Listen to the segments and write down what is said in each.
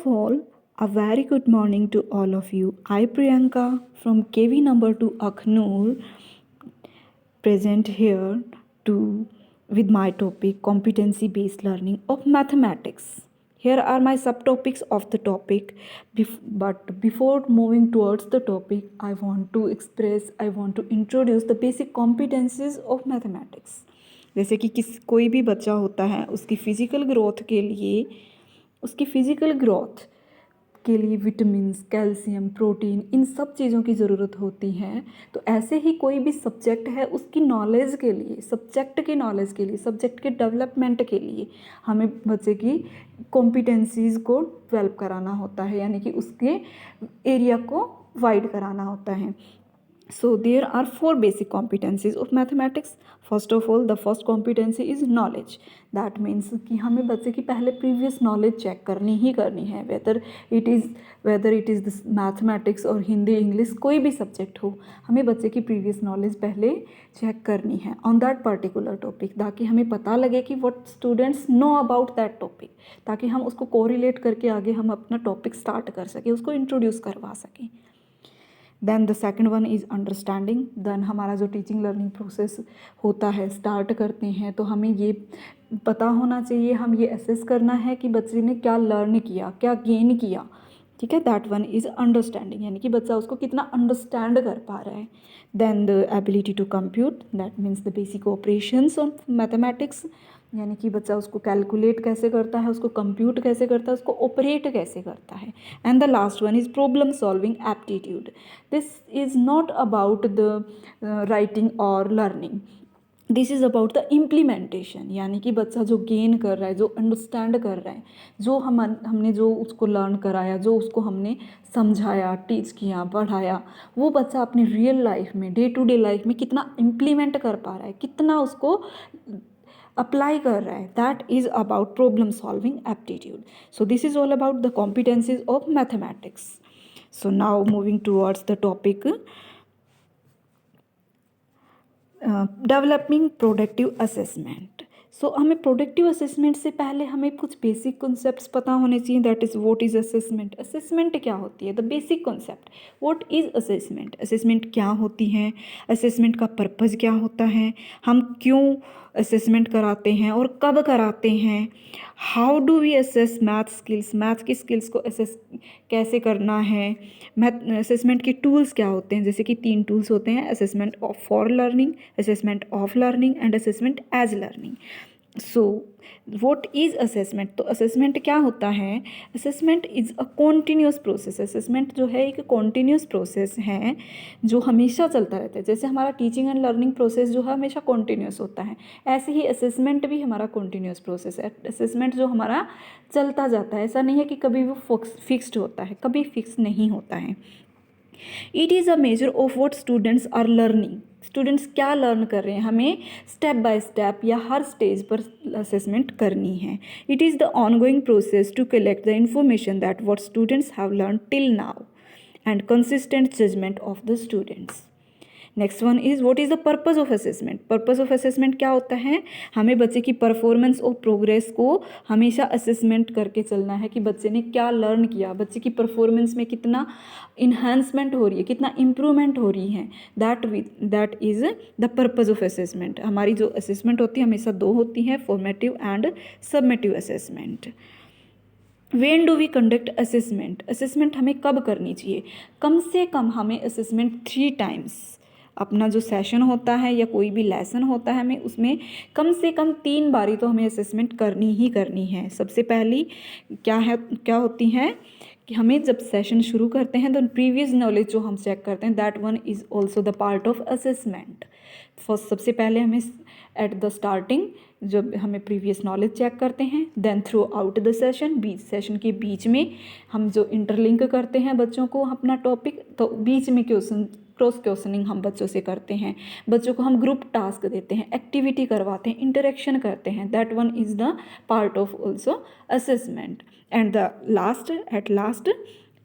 all, a very good morning to all of you. I, Priyanka, from KV number 2 Akhnur, present here to with my topic competency based learning of mathematics. Here are my subtopics of the topic. But before moving towards the topic, I want to introduce the basic competencies of mathematics. जैसे कि कोई भी बच्चा होता है उसकी physical growth के लिए विटामिन्स, कैल्शियम, प्रोटीन, इन सब चीज़ों की ज़रूरत होती है। तो ऐसे ही कोई भी सब्जेक्ट है उसकी नॉलेज के लिए, सब्जेक्ट के डेवलपमेंट के लिए हमें बच्चे की कॉम्पिटेंसीज़ को डेवलप कराना होता है, यानी कि उसके एरिया को वाइड कराना होता है। So there are 4 basic competencies of mathematics. First of all, the first competency is knowledge. That means कि हमें बच्चे की पहले previous knowledge check करनी है, whether it is this mathematics और हिंदी, इंग्लिश, कोई भी subject हो, हमें बच्चे की previous knowledge पहले check करनी है on that particular topic, ताकि हमें पता लगे कि what students know about that topic, ताकि हम उसको correlate करके आगे हम अपना topic start कर सकें, उसको introduce करवा सकें। Then the second one is understanding. Then हमारा जो टीचिंग लर्निंग प्रोसेस होता है, स्टार्ट करते हैं तो हमें ये पता होना चाहिए, हम ये असेस करना है कि बच्चे ने क्या लर्न किया, क्या गेन किया, ठीक है। दैट वन इज़ अंडरस्टैंडिंग, यानी कि बच्चा उसको कितना अंडरस्टैंड कर पा रहा है। Then the ability to compute, that means the basic operations of mathematics, यानी कि बच्चा उसको कैलकुलेट कैसे करता है, उसको कंप्यूट कैसे करता है, उसको ऑपरेट कैसे करता है। And the last one is problem solving aptitude. This is not about the writing और learning, this is about the implementation, यानी कि बच्चा जो गेन कर रहा है, जो अंडरस्टैंड कर रहा है, जो हमने जो उसको लर्न कराया, जो उसको हमने समझाया, टीच किया, पढ़ाया, वो बच्चा अपनी रियल लाइफ में, डे टू डे लाइफ में कितना इम्प्लीमेंट कर पा रहा है, कितना उसको अप्लाई कर रहा है। That is about problem solving aptitude. So this is all about the competencies of mathematics. So now moving towards the topic developing productive assessment. So हमें प्रोडक्टिव असेसमेंट से पहले हमें कुछ बेसिक कॉन्सेप्ट्स पता होने चाहिए। That is what is assessment, assessment क्या होती है, the basic concept what is assessment, assessment क्या होती है, असेसमेंट का पर्पज़ क्या होता है, हम क्यों असेसमेंट कराते हैं और कब कराते हैं, how do we assess math skills, math की स्किल्स को असेस कैसे करना है, मैथ असेसमेंट के टूल्स क्या होते हैं। जैसे कि 3 टूल्स होते हैं, assessment of for learning, assessment of learning and assessment as learning. So what is assessment, तो असेसमेंट क्या होता है, assessment is a continuous process. Assessment जो है एक कॉन्टीन्यूस प्रोसेस है जो हमेशा चलता रहता है। जैसे हमारा टीचिंग एंड लर्निंग प्रोसेस जो है हमेशा कॉन्टीन्यूस होता है, ऐसे ही असेसमेंट भी हमारा कॉन्टीन्यूस प्रोसेस है। असेसमेंट जो हमारा चलता जाता है, ऐसा नहीं है कि कभी वो फिक्स्ड होता है, कभी फिक्स नहीं होता है। It is a measure of what students are learning, students क्या लर्न कर रहे हैं, हमें स्टेप बाय स्टेप या हर स्टेज पर असेसमेंट करनी है। It is the ongoing process to collect the information that what students have learn till now and consistent judgement of the students. Next one is what is the purpose of assessment, purpose of assessment क्या होता है, हमें बच्चे की performance और progress को हमेशा assessment करके चलना है कि बच्चे ने क्या लर्न किया, बच्चे की परफॉर्मेंस में कितना इन्हांसमेंट हो रही है, कितना इम्प्रूवमेंट हो रही है। That is the purpose of assessment. हमारी जो असेसमेंट होती है हमेशा 2 होती हैं, formative and summative assessment. When do we conduct assessment, assessment हमें कब करनी चाहिए, कम से कम हमें असेसमेंट 3 टाइम्स, अपना जो सेशन होता है या कोई भी लेसन होता है हमें उसमें कम से कम 3 बारी तो हमें असेसमेंट करनी ही करनी है। सबसे पहली क्या होती है कि हमें जब सेशन शुरू करते हैं तो प्रीवियस नॉलेज जो हम चेक करते हैं that one is also the part of assessment. First सबसे पहले हमें एट द स्टार्टिंग जब हमें प्रीवियस नॉलेज चेक करते हैं, then throughout the session, session के बीच में हम जो इंटरलिंक करते हैं बच्चों को अपना टॉपिक, तो बीच में क्रॉस क्वेश्चनिंग हम बच्चों से करते हैं, बच्चों को हम ग्रुप टास्क देते हैं, एक्टिविटी करवाते हैं, इंटरेक्शन करते हैं। That one is the part of also assessment. And the last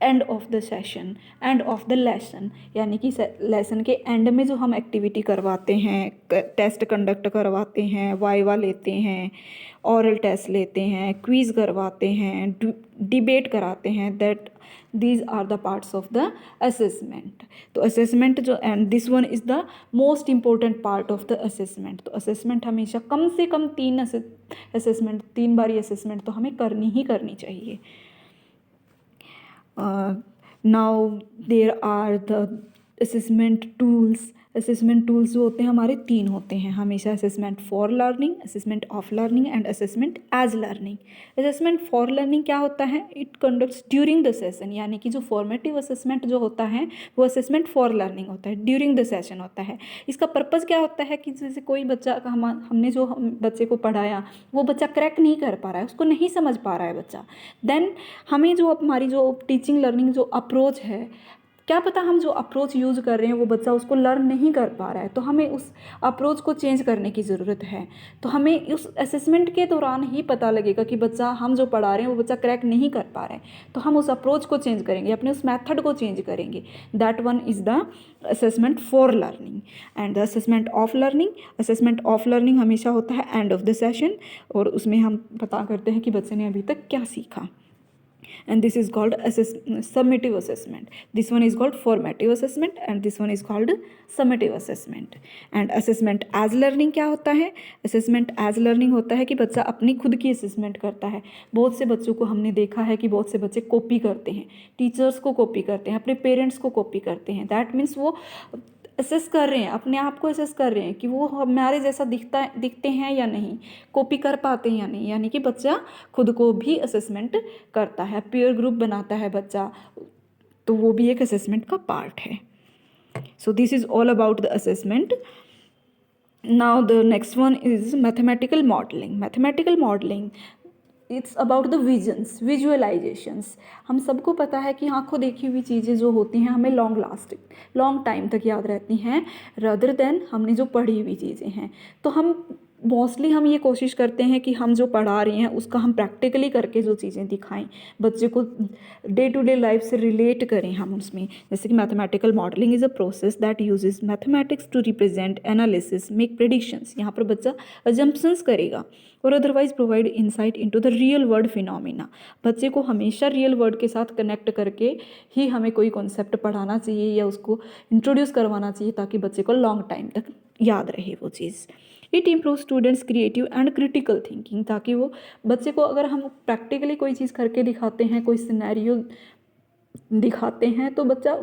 end of the session, end of the lesson, यानी कि लेसन के एंड में जो हम एक्टिविटी करवाते हैं, टेस्ट कंडक्ट करवाते हैं, वाइवा लेते हैं, ऑरल टेस्ट लेते हैं, क्विज़ करवाते हैं, डिबेट कराते हैं, that these are the parts of the assessment. तो असेसमेंट जो, and this one is the most important part of the assessment. तो असेसमेंट हमेशा कम से कम 3 बारी असेसमेंट तो हमें करनी ही करनी चाहिए। Now there are the assessment tools. Assessment tools जो होते हैं हमारे 3 होते हैं हमेशा, assessment for learning, assessment of learning and assessment as learning. Assessment for learning क्या होता है? It conducts during the session, यानी कि जो फॉर्मेटिव असेसमेंट जो होता है वो असेसमेंट फॉर लर्निंग होता है, ड्यूरिंग द सेशन होता है। इसका पर्पज़ क्या होता है कि जैसे कोई बच्चा हमने जो बच्चे को पढ़ाया वो बच्चा क्रैक नहीं कर पा रहा है, उसको नहीं समझ पा रहा है बच्चा, देन हमें जो हमारी जो टीचिंग लर्निंग जो अप्रोच है, क्या पता हम जो अप्रोच यूज़ कर रहे हैं वो बच्चा उसको लर्न नहीं कर पा रहा है, तो हमें उस अप्रोच को चेंज करने की ज़रूरत है। तो हमें उस असेसमेंट के दौरान ही पता लगेगा कि बच्चा, हम जो पढ़ा रहे हैं वो बच्चा क्रैक नहीं कर पा रहा है, तो हम उस अप्रोच को चेंज करेंगे, अपने उस मेथड को चेंज करेंगे। That one is the assessment for learning. And the assessment of learning, assessment of learning हमेशा होता है एंड ऑफ द सेशन, और उसमें हम पता करते हैं कि बच्चे ने अभी तक क्या सीखा। And this is called summative assessment. This one is called formative assessment and this one is called summative assessment. And assessment as learning क्या होता है? assessment as learning होता है कि बच्चा अपनी खुद की assessment करता है। बहुत से बच्चों को हमने देखा है कि बहुत से बच्चे कॉपी करते हैं, टीचर्स को कॉपी करते हैं, अपने पेरेंट्स को कॉपी करते हैं। दैट मीन्स वो असेस कर रहे हैं, अपने आप को असेस कर रहे हैं कि वो हमारे जैसा दिखते हैं या नहीं, कॉपी कर पाते हैं या नहीं, यानी कि बच्चा खुद को भी असेसमेंट करता है, पीयर ग्रुप बनाता है बच्चा, तो वो भी एक असेसमेंट का पार्ट है। सो this is all about the assessment. Now the next one is mathematical modelling. Mathematical modelling it's about the visions, visualisations. हम सबको पता है कि आंखों देखी हुई चीज़ें जो होती हैं हमें लॉन्ग टाइम तक याद रहती हैं, रदर देन हमने जो पढ़ी हुई चीज़ें हैं। तो हम मोस्टली हम ये कोशिश करते हैं कि हम जो पढ़ा रहे हैं उसका हम प्रैक्टिकली करके जो चीज़ें दिखाएं, बच्चे को डे टू डे लाइफ से रिलेट करें हम उसमें। जैसे कि mathematical modelling is a process that uses mathematics to represent, analysis, make predictions. यहाँ पर बच्चा अजम्पशंस करेगा और otherwise provide insight into the real world phenomena. बच्चे को हमेशा रियल वर्ल्ड के साथ कनेक्ट करके ही हमें कोई कॉन्सेप्ट पढ़ाना चाहिए या उसको इंट्रोड्यूस करवाना चाहिए, ताकि बच्चे को लॉन्ग टाइम तक याद रहे वो चीज़। It improve students creative and critical thinking, ताकि वो बच्चे को, अगर हम प्रैक्टिकली कोई चीज़ करके दिखाते हैं, कोई सिनेरियो दिखाते हैं, तो बच्चा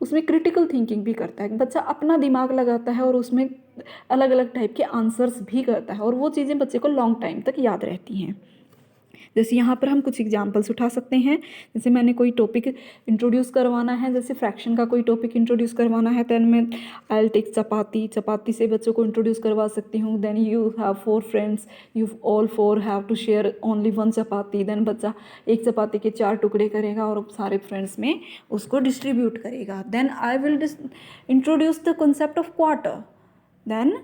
उसमें क्रिटिकल थिंकिंग भी करता है, बच्चा अपना दिमाग लगाता है और उसमें अलग अलग टाइप के आंसर्स भी करता है, और वो चीज़ें बच्चे को लॉन्ग टाइम तक याद रहती हैं। जैसे यहाँ पर हम कुछ एग्जांपल्स उठा सकते हैं। जैसे मैंने कोई टॉपिक इंट्रोड्यूस करवाना है, जैसे फ्रैक्शन का कोई टॉपिक इंट्रोड्यूस करवाना है, देन मैं आई टेक चपाती से बच्चों को इंट्रोड्यूस करवा सकती हूँ। Then you have 4 friends, you all 4 have to share only 1 chapati. देन बच्चा एक चपाती के 4 टुकड़े करेगा और सारे फ्रेंड्स में उसको डिस्ट्रीब्यूट करेगा। Then I will introduce the concept of quarter. Then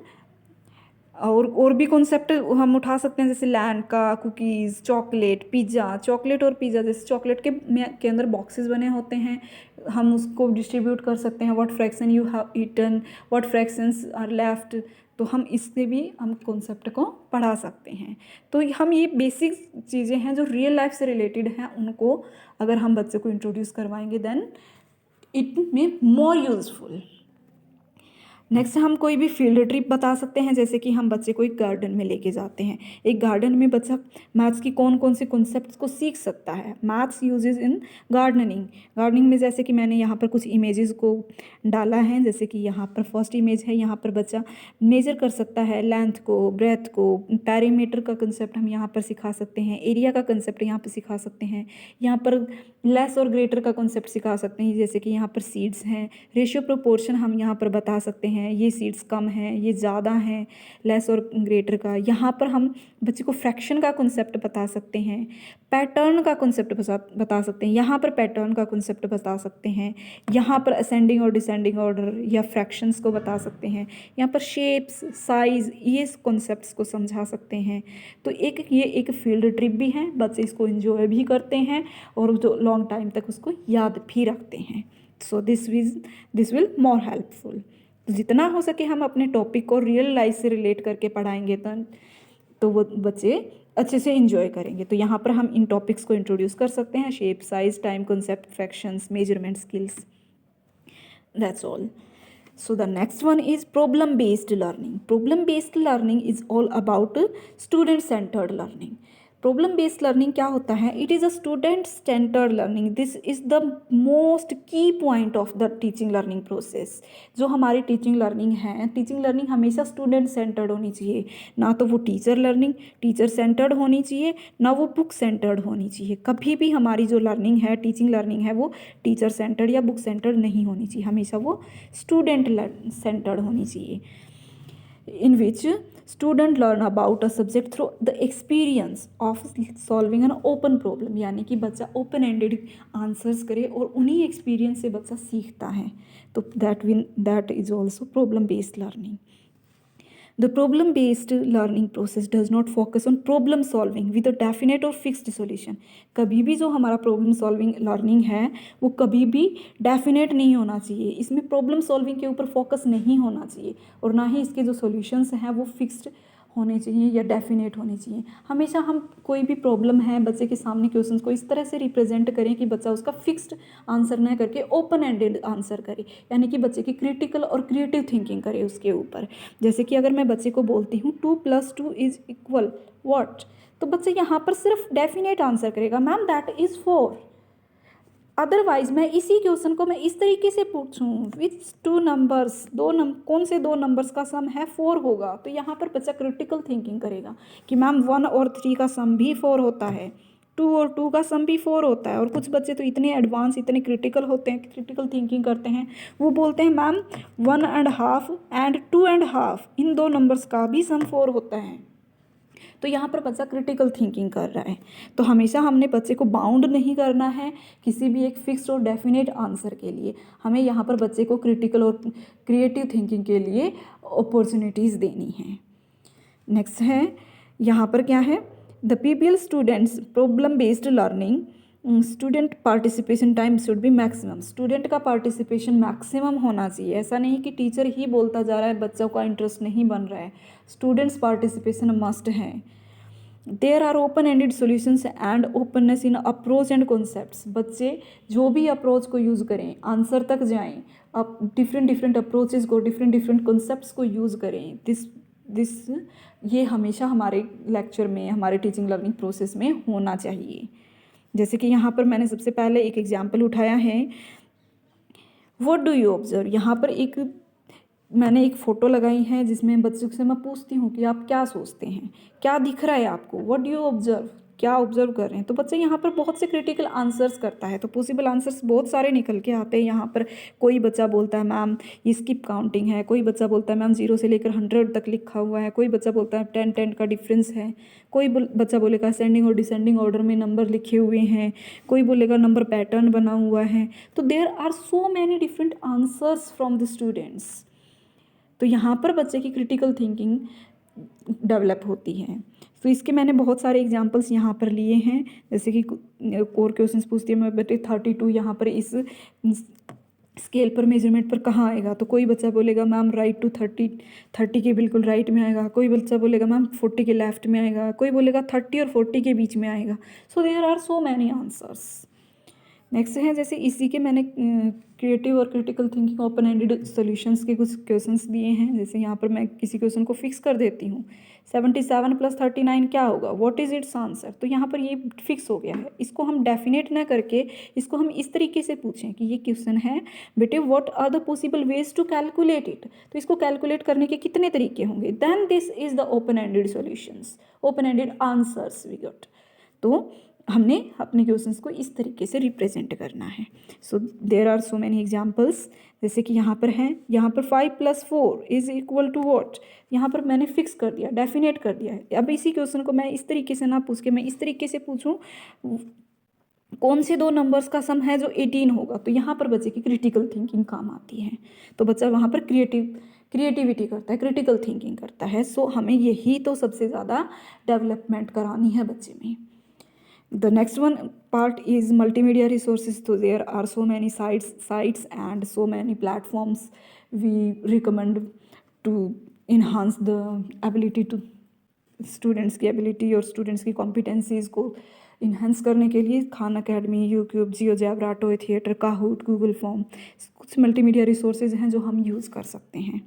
और भी कॉन्सेप्ट हम उठा सकते हैं, जैसे लैंड का, कुकीज़, चॉकलेट, पिज़्ज़ा। चॉकलेट और पिज़्ज़ा, जैसे चॉकलेट के अंदर बॉक्सेस बने होते हैं, हम उसको डिस्ट्रीब्यूट कर सकते हैं। What fraction you have eaten, what fractions are left. तो हम इससे भी हम कॉन्सेप्ट को पढ़ा सकते हैं। तो हम ये बेसिक चीज़ें हैं जो रियल लाइफ से रिलेटेड हैं, उनको अगर हम बच्चे को इंट्रोड्यूस करवाएंगे then it may more useful. Next हम कोई भी फील्ड ट्रिप बता सकते हैं, जैसे कि हम बच्चे को एक गार्डन में लेके जाते हैं। एक गार्डन में बच्चा मैथ्स की कौन कौन से कॉन्सेप्ट्स को सीख सकता है। मैथ्स यूजेस इन गार्डनिंग में जैसे कि मैंने यहाँ पर कुछ इमेजेस को डाला है, जैसे कि यहाँ पर फर्स्ट इमेज है, यहाँ पर बच्चा मेजर कर सकता है लेंथ को, ब्रेथ को, पैरीमीटर का कंसेप्ट हम यहाँ पर सिखा सकते हैं, एरिया का कंसेप्ट यहाँ पर सिखा सकते हैं, यहाँ पर लेस और ग्रेटर का कॉन्सेप्ट सिखा सकते हैं, जैसे कि यहाँ पर सीड्स हैं, रेशियो प्रोपोर्शन हम यहाँ पर बता सकते हैं, हैं, ये सीड्स कम हैं, ये ज़्यादा हैं, लेस और ग्रेटर का। यहाँ पर हम बच्चे को फ्रैक्शन का कॉन्सेप्ट बता सकते हैं, पैटर्न का कॉन्सेप्ट बता सकते हैं, यहाँ पर पैटर्न का कॉन्सेप्ट बता सकते हैं, यहाँ पर असेंडिंग और डिसेंडिंग ऑर्डर या फ्रैक्शंस को बता सकते हैं, यहाँ पर शेप्स, साइज़, ये कॉन्सेप्ट्स को समझा सकते हैं। तो ये एक फील्ड ट्रिप भी है, बच्चे इसको एंजॉय भी करते हैं और जो लॉन्ग टाइम तक उसको याद भी रखते हैं। So this will more helpful. जितना हो सके हम अपने टॉपिक को रियल लाइफ से रिलेट करके पढ़ाएंगे तो वो बच्चे अच्छे से इंजॉय करेंगे। तो यहाँ पर हम इन टॉपिक्स को इंट्रोड्यूस कर सकते हैं, shape, size, time concept, fractions, measurement skills, that's all. So the next one is problem based learning. Problem based learning is all about student centered learning. Problem based learning क्या होता है? It is a student centred learning. This is the most key point of the teaching learning process. जो हमारी teaching learning है, teaching learning हमेशा student centred होनी चाहिए. ना तो वो टीचर सेंटर्ड होनी चाहिए, ना वो बुक सेंटर्ड होनी चाहिए. कभी भी हमारी जो लर्निंग है, टीचिंग लर्निंग है, वो टीचर सेंटर्ड या बुक सेंटर्ड नहीं होनी चाहिए. हमेशा वो स्टूडेंट सेंटर्ड होनी चाहिए. In which student learn about a subject through the experience of solving an open problem. यानी कि बच्चा ओपन एंडेड आंसर्स करे और उन्हीं एक्सपीरियंस से बच्चा सीखता है. तो that is also problem based learning. The problem-based learning process does not focus on problem solving with a definite or fixed solution. कभी भी जो हमारा प्रॉब्लम सॉल्विंग लर्निंग है वो कभी भी डेफिनेट नहीं होना चाहिए. इसमें प्रॉब्लम सॉल्विंग के ऊपर फोकस नहीं होना चाहिए और ना ही इसके जो सॉल्यूशंस हैं वो फिक्स्ड होने चाहिए या डेफिनेट होने चाहिए. हमेशा हम कोई भी प्रॉब्लम है बच्चे के सामने क्वेश्चन को इस तरह से रिप्रेजेंट करें कि बच्चा उसका फिक्स्ड आंसर न करके ओपन एंडेड आंसर करे. यानी कि बच्चे की क्रिटिकल और क्रिएटिव थिंकिंग करे उसके ऊपर. जैसे कि अगर मैं बच्चे को बोलती हूँ 2+2 इज इक्वल व्हाट, तो बच्चा यहाँ पर सिर्फ डेफिनेट आंसर करेगा, मैम दैट इज़ 4. अदरवाइज मैं इसी क्वेश्चन को मैं इस तरीके से पूछूं, विच 2 नंबर्स, कौन से 2 नंबर्स का सम है 4 होगा, तो यहाँ पर बच्चा क्रिटिकल थिंकिंग करेगा कि मैम 1 और 3 का सम भी 4 होता है, 2 और 2 का सम भी 4 होता है. और कुछ बच्चे तो इतने एडवांस, इतने क्रिटिकल होते हैं, क्रिटिकल थिंकिंग करते हैं, वो बोलते हैं मैम 1.5 एंड 2.5 इन 2 नंबर्स का भी सम 4 होता है. तो यहाँ पर बच्चा क्रिटिकल थिंकिंग कर रहा है. तो हमेशा हमने बच्चे को बाउंड नहीं करना है किसी भी एक फिक्स्ड और डेफिनेट आंसर के लिए. हमें यहाँ पर बच्चे को क्रिटिकल और क्रिएटिव थिंकिंग के लिए अपॉर्चुनिटीज़ देनी है. नेक्स्ट है यहाँ पर क्या है, the PPL students problem based learning student participation time should be maximum. Student का पार्टिसिपेशन मैक्सिमम होना चाहिए. ऐसा नहीं कि टीचर ही बोलता जा रहा है, बच्चों का इंटरेस्ट नहीं बन रहा है. स्टूडेंट्स पार्टिसिपेशन मस्ट है. There are open ended solutions and openness in approach and concepts. बच्चे जो भी अप्रोच को यूज़ करें, आंसर तक जाएं, अब डिफरेंट अप्रोचेस को, डिफरेंट कॉन्सेप्ट्स को यूज़ करें. दिस ये हमेशा हमारे लेक्चर में, हमारे टीचिंग लर्निंग प्रोसेस में होना चाहिए. जैसे कि यहाँ पर मैंने सबसे पहले एक एग्जाम्पल उठाया है, व्हाट डू यू ऑब्जर्व. यहाँ पर मैंने एक फ़ोटो लगाई है जिसमें बच्चों से मैं पूछती हूँ कि आप क्या सोचते हैं, क्या दिख रहा है आपको, व्हाट डू यू ऑब्जर्व, क्या ऑब्जर्व कर रहे हैं. तो बच्चा यहाँ पर बहुत से क्रिटिकल आंसर्स करता है. तो पॉसिबल आंसर्स बहुत सारे निकल के आते हैं. यहाँ पर कोई बच्चा बोलता है मैम ये स्किप काउंटिंग है, कोई बच्चा बोलता है मैम 0 से लेकर 100 तक लिखा हुआ है, कोई बच्चा बोलता है 10 का डिफरेंस है, कोई बच्चा बोलेगा असेंडिंग और डिसेंडिंग ऑर्डर में नंबर लिखे हुए हैं, कोई बोलेगा नंबर पैटर्न बना हुआ है. तो there are so many different answers from the students. तो यहाँ पर बच्चे की क्रिटिकल थिंकिंग डेवलप होती है. तो इसके मैंने बहुत सारे एग्जांपल्स यहाँ पर लिए हैं. जैसे कि कोर क्वेश्चंस पूछती है मैं बेटे 32 यहाँ पर इस स्केल पर मेजरमेंट पर कहाँ आएगा. तो कोई बच्चा बोलेगा मैम राइट टू 30 के बिल्कुल राइट में आएगा, कोई बच्चा बोलेगा मैम 40 के लेफ्ट में आएगा, कोई बोलेगा 30 और 40 के बीच में आएगा. So there are so many answers. Next है जैसे इसी के मैंने क्रिएटिव और critical thinking open ended solutions के कुछ क्वेश्चंस दिए हैं. जैसे यहाँ पर मैं किसी क्वेश्चन को फिक्स कर देती हूँ, 77 + 39 क्या होगा, व्हाट इज़ इट्स आंसर. तो यहाँ पर ये फिक्स हो गया है. इसको हम डेफिनेट ना करके इसको हम इस तरीके से पूछें कि ये क्वेश्चन है बेटे what are the possible ways to calculate it. तो इसको कैलकुलेट करने के कितने तरीके होंगे, then this is the open ended solutions, open ended answers we got. तो हमने अपने क्वेश्चंस को इस तरीके से रिप्रेजेंट करना है। So there are so many examples, जैसे कि यहाँ पर हैं, यहाँ पर 5 + 4 = व्हाट, यहाँ पर मैंने फिक्स कर दिया, डेफिनेट कर दिया है। अब इसी क्वेश्चन को मैं इस तरीके से ना पूछ के मैं इस तरीके से पूछूं, कौन से दो नंबर्स का सम है जो 18 होगा, तो यहाँ पर बच्चे की क्रिटिकल थिंकिंग काम आती है। तो बच्चा वहाँ पर क्रिएटिविटी करता है, क्रिटिकल थिंकिंग करता है। सो हमें यही तो सबसे ज़्यादा डेवलपमेंट करानी है बच्चे में। The next one part is multimedia resources. So there are so many sites and so many platforms we recommend to enhance the ability to students की एबिलिटी और स्टूडेंट्स की कॉम्पिटेंसीज़ को इन्हेंस करने के लिए Khan Academy, YouTube, GeoGebra, toy theatre, Kahoot, Google form, कुछ multimedia resources हैं जो हम यूज़ कर सकते हैं।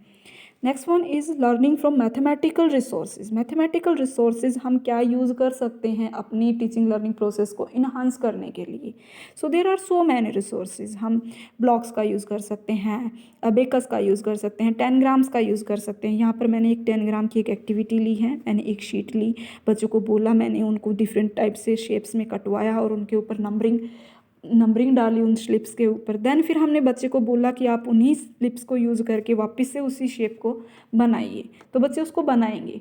Next one is learning from mathematical resources. Mathematical resources हम क्या यूज़ कर सकते हैं अपनी टीचिंग लर्निंग प्रोसेस को इन्हांस करने के लिए। So there are so many resources. हम ब्लॉक्स का यूज़ कर सकते हैं, अबेकस का यूज़ कर सकते हैं, 10 ग्राम्स का यूज़ कर सकते हैं। यहाँ पर मैंने एक 10 ग्राम की एक एक्टिविटी ली है, मैंने एक शीट ली, बच्चों को बोला, मैंने उनको डिफरेंट टाइप से शेप्स में कटवाया और उनके ऊपर नंबरिंग डाली उन स्लिप्स के ऊपर। देन फिर हमने बच्चे को बोला कि आप उन्हीं स्लिप्स को यूज़ करके वापस से उसी शेप को बनाइए, तो बच्चे उसको बनाएंगे।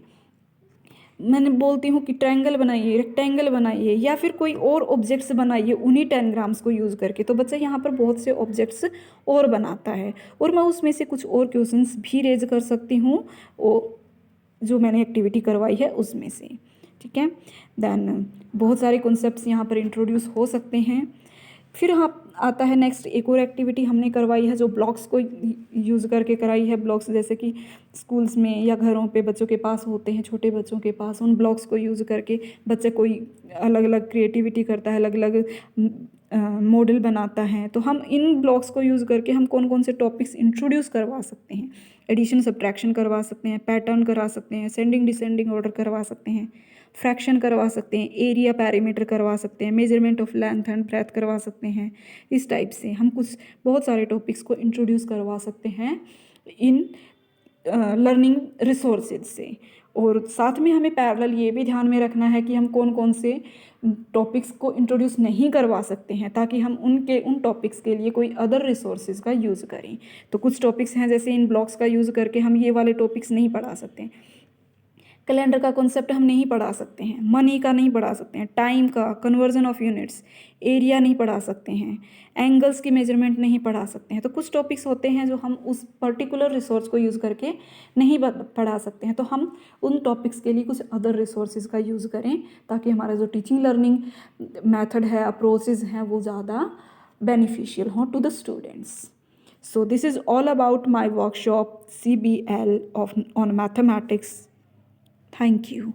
मैंने बोलती हूँ कि ट्रायंगल बनाइए, रेक्टेंगल बनाइए, या फिर कोई और ऑब्जेक्ट्स बनाइए उन्हीं 10 ग्राम्स को यूज़ करके, तो बच्चा यहाँ पर बहुत से ऑब्जेक्ट्स और बनाता है और मैं उसमें से कुछ और क्वेश्चंस भी रेज कर सकती हूँ वो जो मैंने एक्टिविटी करवाई है उसमें से। ठीक है, देन बहुत सारे कॉन्सेप्ट्स यहाँ पर इंट्रोड्यूस हो सकते हैं। फिर हाँ आता है नेक्स्ट, एक और एक्टिविटी हमने करवाई है जो ब्लॉक्स को यूज़ करके कराई है। ब्लॉक्स जैसे कि स्कूल्स में या घरों पे बच्चों के पास होते हैं, छोटे बच्चों के पास, उन ब्लॉक्स को यूज़ करके बच्चा कोई अलग अलग क्रिएटिविटी करता है, अलग अलग मॉडल बनाता है। तो हम इन ब्लॉक्स को यूज़ करके हम कौन कौन से टॉपिक्स इंट्रोड्यूस करवा सकते हैं, एडिशन सब्ट्रैक्शन करवा सकते हैं, पैटर्न करा सकते हैं, सेंडिंग डिसेंडिंग ऑर्डर करवा सकते हैं, फ्रैक्शन करवा सकते हैं, एरिया पैरामीटर करवा सकते हैं, measurement of length and breadth करवा सकते हैं। इस टाइप से हम कुछ बहुत सारे टॉपिक्स को इंट्रोड्यूस करवा सकते हैं इन लर्निंग रिसोर्सेज से। और साथ में हमें पैरेलल ये भी ध्यान में रखना है कि हम कौन कौन से टॉपिक्स को इंट्रोड्यूस नहीं करवा सकते हैं, ताकि हम उन टॉपिक्स के लिए कोई अदर रिसोर्सेज का यूज़ करें। तो कुछ टॉपिक्स हैं जैसे इन ब्लॉक्स का यूज़ करके हम ये वाले टॉपिक्स नहीं पढ़ा सकते, कैलेंडर का कॉन्सेप्ट हम नहीं पढ़ा सकते हैं, मनी का नहीं पढ़ा सकते हैं, टाइम का, कन्वर्जन ऑफ यूनिट्स, एरिया नहीं पढ़ा सकते हैं, एंगल्स की मेजरमेंट नहीं पढ़ा सकते हैं। तो कुछ टॉपिक्स होते हैं जो हम उस पर्टिकुलर रिसोर्स को यूज़ करके नहीं पढ़ा सकते हैं, तो हम उन टॉपिक्स के लिए कुछ अदर रिसोर्सेज का यूज़ करें ताकि हमारा जो टीचिंग लर्निंग मेथड है, अप्रोचेज हैं, वो ज़्यादा बेनिफिशियल हों to the students. So this is all about my workshop CBL on mathematics. Thank you.